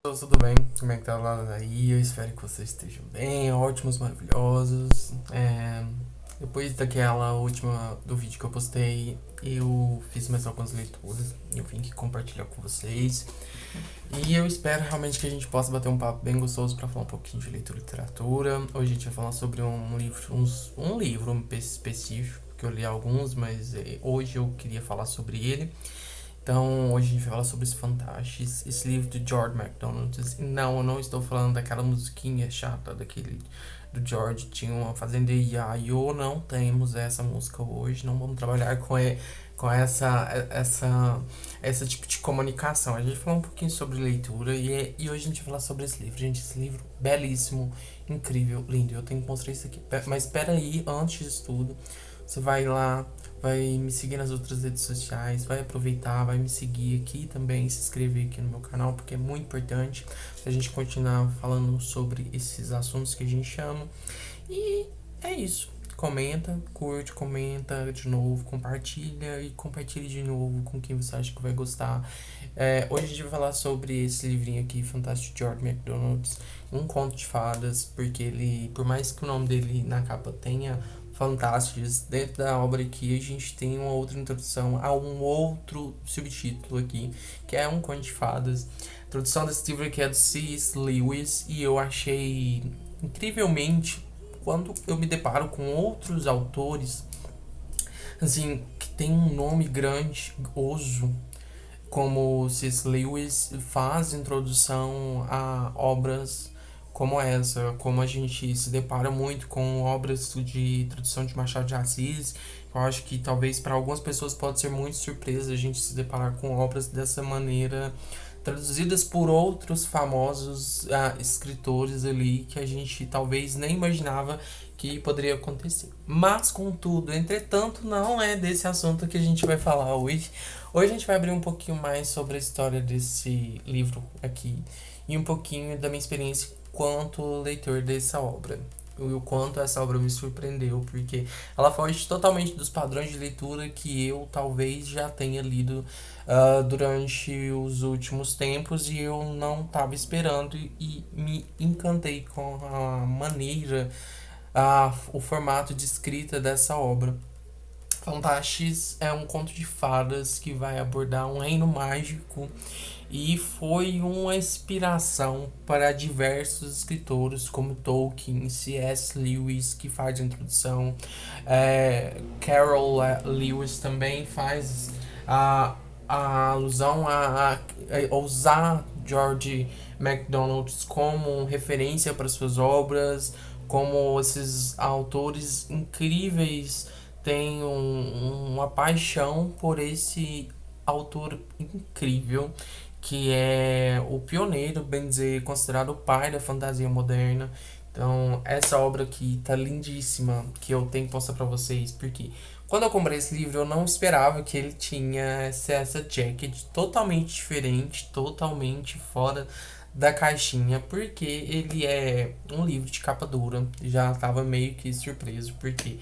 Tudo bem? Como é que tá lá aí? Eu espero que vocês estejam bem, ótimos, maravilhosos. Depois daquela última do vídeo que eu postei, eu fiz mais algumas leituras e eu vim aqui compartilhar com vocês. E eu espero realmente que a gente possa bater um papo bem gostoso para falar um pouquinho de leitura e literatura. Hoje a gente vai falar sobre um livro específico, que eu li alguns, mas hoje eu queria falar sobre ele. Então, hoje a gente vai falar sobre os Fantastes, esse livro do George MacDonald. E não, eu não estou falando daquela musiquinha chata daquele do George, tinha uma fazenda Iaio, não temos essa música hoje, não vamos trabalhar com essa tipo de comunicação. A gente vai falar um pouquinho sobre leitura e hoje a gente vai falar sobre esse livro. Gente, esse livro belíssimo, incrível, lindo. Eu tenho que mostrar isso aqui. Mas espera aí, antes disso tudo, você vai lá, vai me seguir nas outras redes sociais, vai aproveitar, vai me seguir aqui também, se inscrever aqui no meu canal, porque é muito importante a gente continuar falando sobre esses assuntos que a gente chama. E é isso. Comenta, curte, comenta de novo, compartilha e compartilhe de novo com quem você acha que vai gostar. Hoje a gente vai falar sobre esse livrinho aqui, Fantástico George MacDonald, um conto de fadas, porque ele, por mais que o nome dele na capa tenha fantásticos, dentro da obra aqui a gente tem uma outra introdução a um outro subtítulo aqui, que é um conto de fadas. A introdução desse livro aqui é do C.S. Lewis e eu achei incrivelmente, quando eu me deparo com outros autores assim que tem um nome grandioso, como C.S. Lewis faz introdução a obras como essa, como a gente se depara muito com obras de tradução de Machado de Assis. Eu acho que talvez para algumas pessoas pode ser muito surpresa a gente se deparar com obras dessa maneira, traduzidas por outros famosos escritores ali, que a gente talvez nem imaginava que poderia acontecer. Mas, contudo, entretanto, não é desse assunto que a gente vai falar hoje. Hoje a gente vai abrir um pouquinho mais sobre a história desse livro aqui e um pouquinho da minha experiência quanto leitor dessa obra. E o quanto essa obra me surpreendeu, porque ela foge totalmente dos padrões de leitura que eu talvez já tenha lido durante os últimos tempos, e eu não estava esperando e me encantei com a maneira, o formato de escrita dessa obra. Fantastes é um conto de fadas que vai abordar um reino mágico e foi uma inspiração para diversos escritores como Tolkien, C.S. Lewis, que faz a introdução, Carol Lewis também faz a alusão a usar George MacDonald como referência para suas obras, como esses autores incríveis têm uma paixão por esse autor incrível, que é o pioneiro, bem dizer, considerado o pai da fantasia moderna. Então, essa obra aqui tá lindíssima, que eu tenho que mostrar pra vocês, porque quando eu comprei esse livro, eu não esperava que ele tinha essa jacket totalmente diferente, totalmente fora da caixinha, porque ele é um livro de capa dura. Já tava meio que surpreso, porque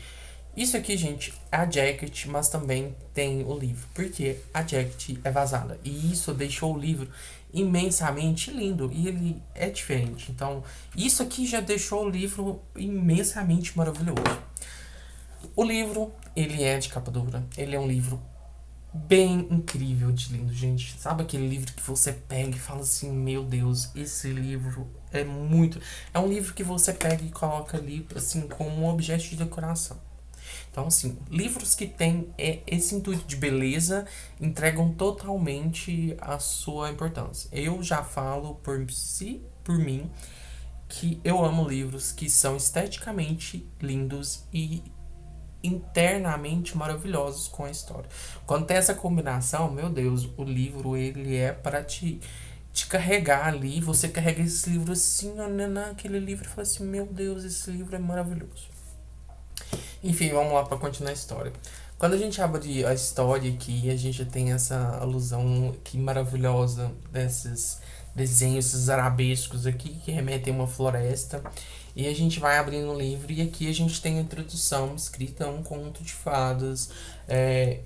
isso aqui, gente, é a jacket, mas também tem o livro, porque a jacket é vazada. E isso deixou o livro imensamente lindo, e ele é diferente. Então, isso aqui já deixou o livro imensamente maravilhoso. O livro, ele é de capa dura, ele é um livro bem incrível de lindo, gente. Sabe aquele livro que você pega e fala assim, meu Deus, esse livro é muito... É um livro que você pega e coloca ali, assim, como um objeto de decoração. Então, assim, livros que têm esse intuito de beleza entregam totalmente a sua importância. Eu já falo por si, por mim, que eu amo livros que são esteticamente lindos e internamente maravilhosos com a história. Quando tem essa combinação, meu Deus, o livro ele é para te carregar ali. Você carrega esse livro assim, ó, naquele livro e fala assim, meu Deus, esse livro é maravilhoso. Enfim, vamos lá para continuar a história. Quando a gente abre a história aqui, a gente tem essa alusão que maravilhosa desenhos, esses arabescos aqui que remetem a uma floresta. E a gente vai abrindo o livro e aqui a gente tem a introdução escrita a um conto de fadas,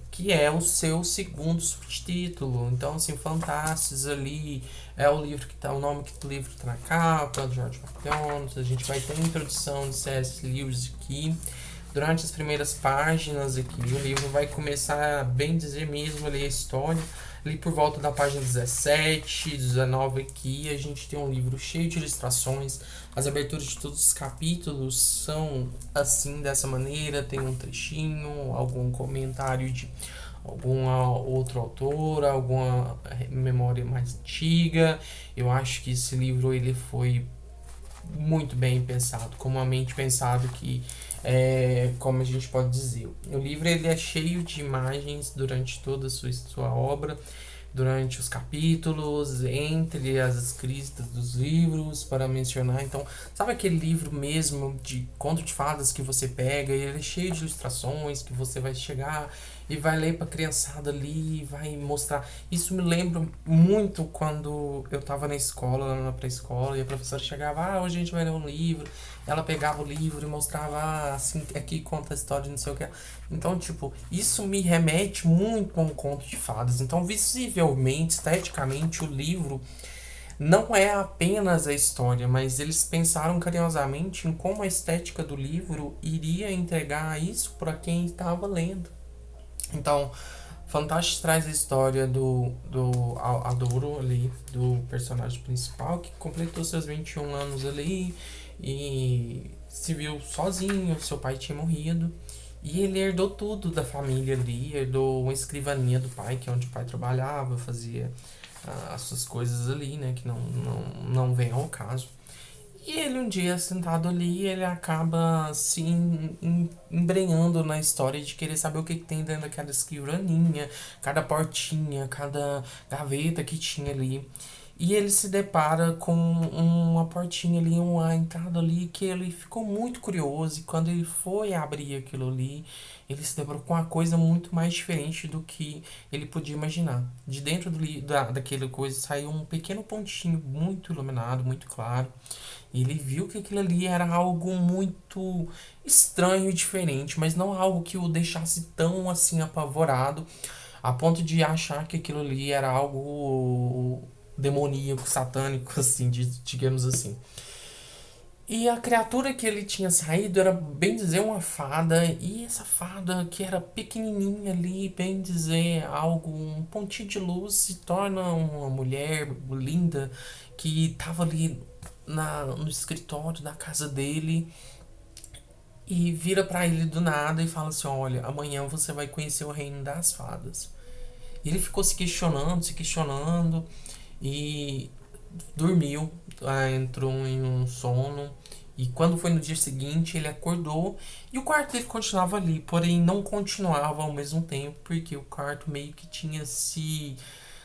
que é o seu segundo subtítulo. Então, assim, Fantastes ali é o livro que tá, o nome do livro tá na capa, do George MacDonald. A gente vai ter a introdução de C.S. Lewis aqui. Durante as primeiras páginas aqui, o livro vai começar, bem dizer mesmo, ali a história. Ali por volta da página 17, 19 aqui, a gente tem um livro cheio de ilustrações. As aberturas de todos os capítulos são assim, dessa maneira. Tem um trechinho, algum comentário de alguma outra autora, alguma memória mais antiga. Eu acho que esse livro ele foi muito bem pensado, comumente pensado que como a gente pode dizer, o livro ele é cheio de imagens durante toda a sua obra, durante os capítulos, entre as escritas dos livros, para mencionar. Então, sabe aquele livro mesmo de conto de fadas que você pega e ele é cheio de ilustrações que você vai chegar e vai ler para a criançada ali, vai mostrar. Isso me lembra muito quando eu estava na escola, na pré-escola, e a professora chegava, hoje a gente vai ler um livro. Ela pegava o livro e mostrava, assim, aqui conta a história de não sei o que. Então, tipo, isso me remete muito a um conto de fadas. Então, visivelmente, esteticamente, o livro não é apenas a história, mas eles pensaram carinhosamente em como a estética do livro iria entregar isso para quem estava lendo. Então, Fantástico traz a história do Adoro ali, do personagem principal, que completou seus 21 anos ali e se viu sozinho, seu pai tinha morrido. E ele herdou tudo da família ali, herdou uma escrivaninha do pai, que é onde o pai trabalhava, fazia as suas coisas ali, né, que não vem ao caso. E ele um dia sentado ali, ele acaba se embrenhando na história de querer saber o que tem dentro daquela escrivaninha, cada portinha, cada gaveta que tinha ali. E ele se depara com uma portinha ali, uma entrada ali, que ele ficou muito curioso. E quando ele foi abrir aquilo ali, ele se deparou com uma coisa muito mais diferente do que ele podia imaginar. De dentro daquela coisa saiu um pequeno pontinho muito iluminado, muito claro. E ele viu que aquilo ali era algo muito estranho e diferente, mas não algo que o deixasse tão assim apavorado, a ponto de achar que aquilo ali era algo demoníaco, satânico, assim, digamos assim. E a criatura que ele tinha saído era, bem dizer, uma fada. E essa fada, que era pequenininha ali, bem dizer, algo, um pontinho de luz, se torna uma mulher linda que estava ali no escritório da casa dele. E vira pra ele do nada e fala assim: olha, amanhã você vai conhecer o reino das fadas. E ele ficou se questionando e dormiu, entrou em um sono. E quando foi no dia seguinte, ele acordou e o quarto dele continuava ali, porém não continuava ao mesmo tempo, porque o quarto meio que tinha se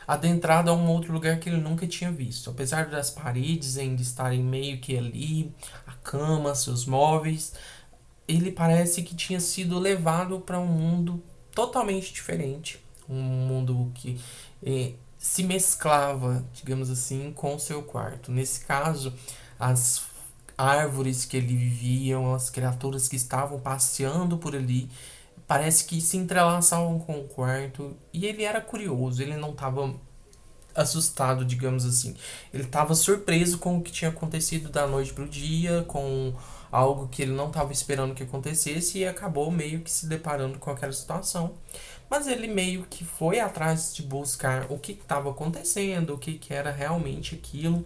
adentrado a um outro lugar que ele nunca tinha visto. Apesar das paredes ainda estarem meio que ali, a cama, seus móveis, ele parece que tinha sido levado para um mundo totalmente diferente, um mundo que se mesclava, digamos assim, com o seu quarto. Nesse caso, as árvores que ele vivia, as criaturas que estavam passeando por ali, parece que se entrelaçavam com o quarto. E ele era curioso, ele não estava assustado, digamos assim. Ele estava surpreso com o que tinha acontecido da noite pro dia, com algo que ele não estava esperando que acontecesse, e acabou meio que se deparando com aquela situação. Mas ele meio que foi atrás de buscar o que estava acontecendo, o que era realmente aquilo.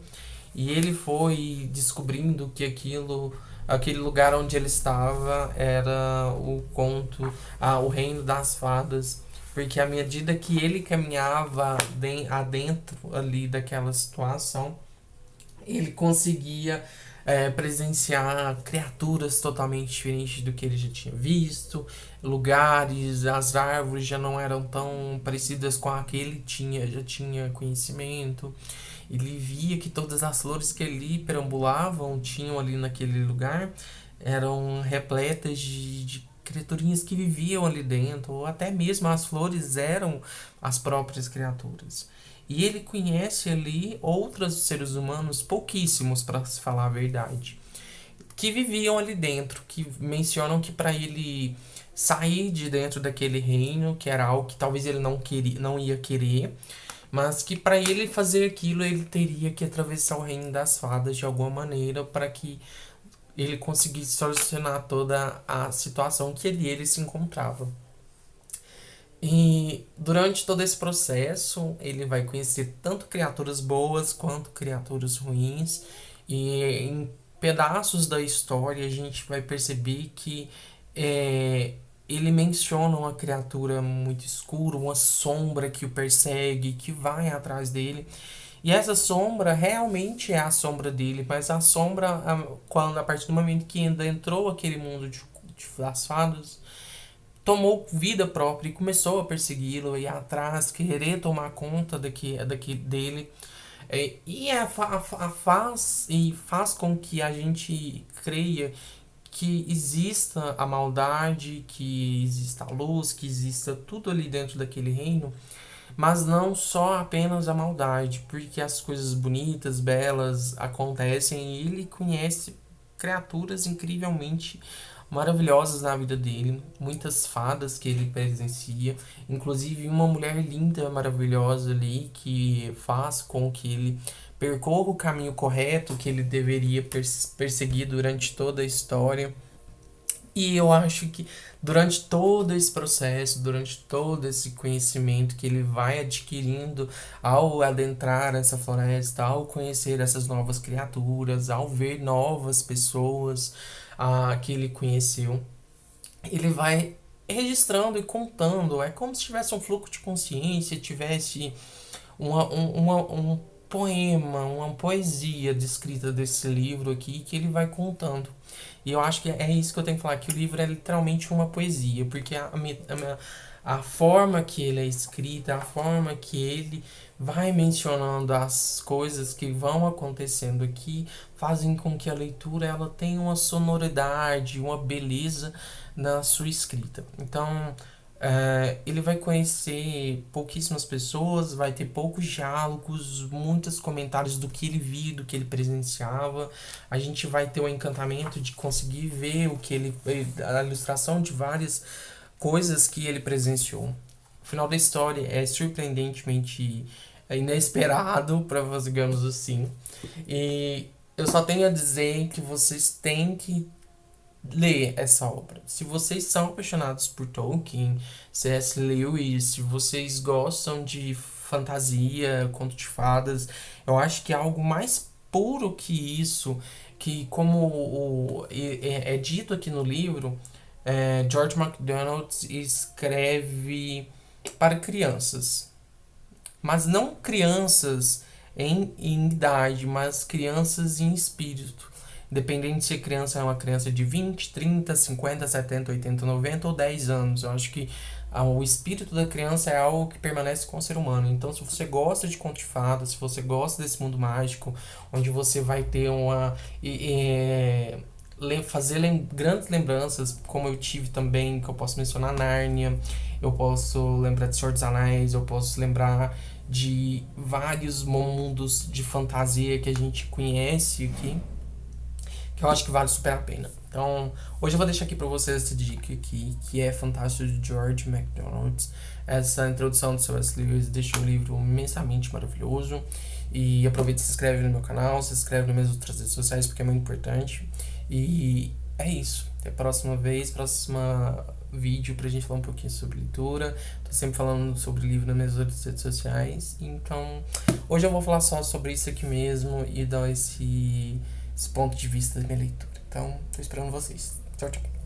E ele foi descobrindo que aquele lugar onde ele estava era o conto, o reino das fadas. Porque à medida que ele caminhava adentro ali daquela situação, ele conseguia presenciar criaturas totalmente diferentes do que ele já tinha visto, lugares, as árvores já não eram tão parecidas com a que ele já tinha conhecimento. Ele via que todas as flores que ali perambulavam, tinham ali naquele lugar, eram repletas de criaturinhas que viviam ali dentro, ou até mesmo as flores eram as próprias criaturas. E ele conhece ali outros seres humanos, pouquíssimos, para se falar a verdade, que viviam ali dentro, que mencionam que para ele sair de dentro daquele reino, que era algo que talvez ele não queria, não ia querer, mas que para ele fazer aquilo ele teria que atravessar o reino das fadas de alguma maneira para que ele conseguisse solucionar toda a situação que ele se encontrava. E durante todo esse processo, ele vai conhecer tanto criaturas boas quanto criaturas ruins. E em pedaços da história a gente vai perceber que é, ele menciona uma criatura muito escura, uma sombra que o persegue, que vai atrás dele. E essa sombra realmente é a sombra dele, mas a sombra, quando a partir do momento que ainda entrou aquele mundo das fadas, tomou vida própria e começou a persegui-lo, ir atrás, querer tomar conta daqui dele. Faz com que a gente creia que exista a maldade, que exista a luz, que exista tudo ali dentro daquele reino, mas não só apenas a maldade, porque as coisas bonitas, belas acontecem e ele conhece criaturas incrivelmente maravilhosas na vida dele, muitas fadas que ele presencia, inclusive uma mulher linda, maravilhosa ali, que faz com que ele percorra o caminho correto que ele deveria perseguir durante toda a história. E eu acho que durante todo esse processo, durante todo esse conhecimento que ele vai adquirindo ao adentrar essa floresta, ao conhecer essas novas criaturas, ao ver novas pessoas que ele conheceu, ele vai registrando e contando. É como se tivesse um fluxo de consciência, tivesse um poema, uma poesia descrita desse livro aqui que ele vai contando. E eu acho que é isso que eu tenho que falar, que o livro é literalmente uma poesia, porque a forma que ele é escrita, a forma que ele vai mencionando as coisas que vão acontecendo aqui, fazem com que a leitura ela tenha uma sonoridade, uma beleza na sua escrita. Então, ele vai conhecer pouquíssimas pessoas, vai ter poucos diálogos, muitos comentários do que ele viu, do que ele presenciava. A gente vai ter o encantamento de conseguir ver a ilustração de várias coisas que ele presenciou. O final da história é surpreendentemente inesperado, para digamos assim. E eu só tenho a dizer que vocês têm que ler essa obra. Se vocês são apaixonados por Tolkien, C.S. Lewis, se vocês gostam de fantasia, conto de fadas, eu acho que é algo mais puro que isso, que como é dito aqui no livro, George MacDonald escreve para crianças. Mas não crianças em idade, mas crianças em espírito. Independente se a criança é uma criança de 20, 30, 50, 70, 80, 90 ou 10 anos. Eu acho que o espírito da criança é algo que permanece com o ser humano. Então, se você gosta de conto de fadas, se você gosta desse mundo mágico, onde você vai ter fazer grandes lembranças, como eu tive também, que eu posso mencionar Nárnia, eu posso lembrar de Senhor dos Anéis, eu posso lembrar de vários mundos de fantasia que a gente conhece aqui, que eu acho que vale super a pena. Então, hoje eu vou deixar aqui pra vocês essa dica aqui, que é Fantástico de George MacDonald. Essa introdução do C.S. Lewis deixa o livro imensamente maravilhoso. E aproveita e se inscreve no meu canal, se inscreve nas minhas outras redes sociais, porque é muito importante. E é isso. Até a próxima vez, próxima vídeo pra gente falar um pouquinho sobre leitura. Tô sempre falando sobre livro nas minhas outras redes sociais. Então, hoje eu vou falar só sobre isso aqui mesmo e dar esse ponto de vista da minha leitura. Então, tô esperando vocês. Tchau, tchau.